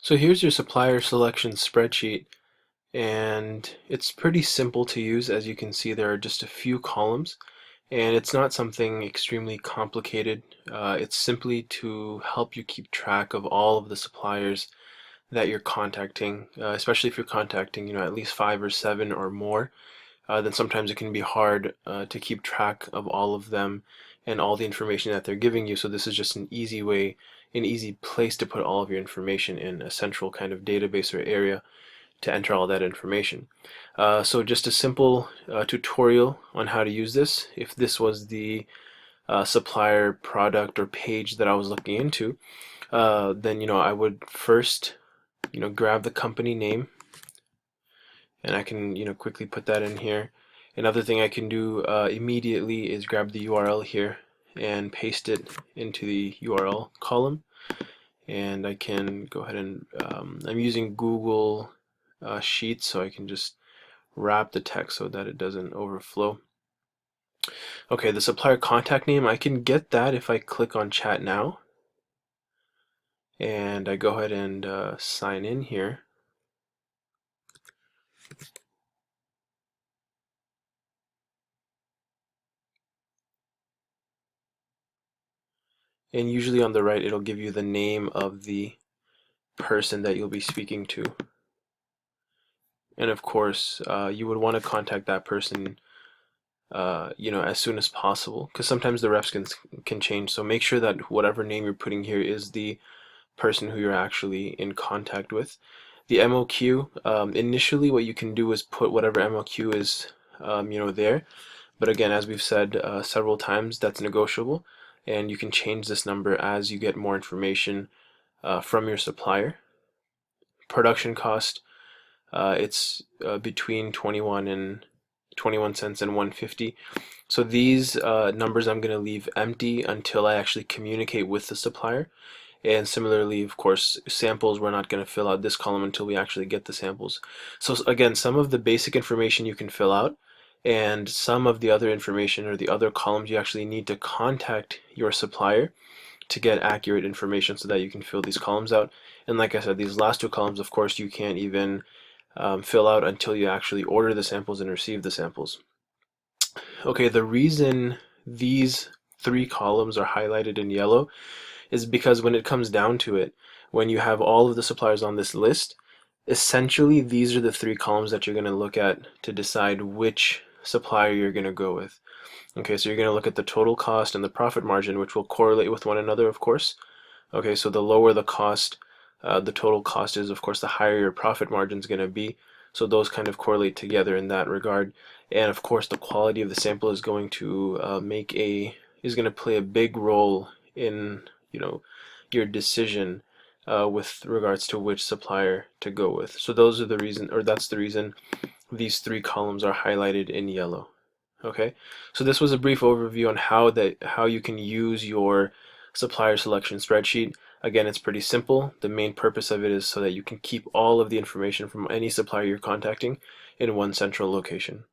So here's your supplier selection spreadsheet, and it's pretty simple to use. As you can see, there are just a few columns, and it's not something extremely complicated. It's simply to help you keep track of all of the suppliers that you're contacting, especially if you're contacting, at least 5 or 7 or more. Then sometimes it can be hard to keep track of all of them and all the information that they're giving you. So this is just an easy way, an easy place to put all of your information in a central kind of database or area to enter all that information. So just a simple tutorial on how to use this. If this was the supplier product or page that I was looking into, then I would first grab the company name, and I can quickly put that in here. Another thing I can do immediately is grab the URL here and paste it into the URL column, and I can go ahead and I'm using Google Sheets, so I can just wrap the text so that it doesn't overflow. Okay, the supplier contact name, I can get that if I click on chat now and I go ahead and sign in here. And usually on the right it'll give you the name of the person that you'll be speaking to. And of course, you would want to contact that person as soon as possible, because sometimes the reps can change. So make sure that whatever name you're putting here is the person who you're actually in contact with. The MOQ, initially what you can do is put whatever MOQ is there, but again, as we've said several times, that's negotiable, and you can change this number as you get more information from your supplier. Production cost, it's between 21 cents and 150. So these numbers I'm going to leave empty until I actually communicate with the supplier. And similarly, of course, samples, we're not going to fill out this column until we actually get the samples. So again, some of the basic information you can fill out, and some of the other information or the other columns you actually need to contact your supplier to get accurate information so that you can fill these columns out. And like I said, these last two columns, of course, you can't even fill out until you actually order the samples and receive the samples. Okay, the reason these 3 columns are highlighted in yellow is because when it comes down to it, when you have all of the suppliers on this list, essentially these are the 3 columns that you're going to look at to decide which supplier you're going to go with. Okay, so you're going to look at the total cost and the profit margin, which will correlate with one another, of course. Okay, so the lower the cost, the total cost is, of course, the higher your profit margin is going to be. So those kind of correlate together in that regard. And of course, the quality of the sample is going to is going to play a big role in your decision with regards to which supplier to go with. So those are the reason, or that's the reason these 3 columns are highlighted in yellow. Okay, so this was a brief overview on how you can use your supplier selection spreadsheet. Again, it's pretty simple. The main purpose of it is so that you can keep all of the information from any supplier you're contacting in one central location.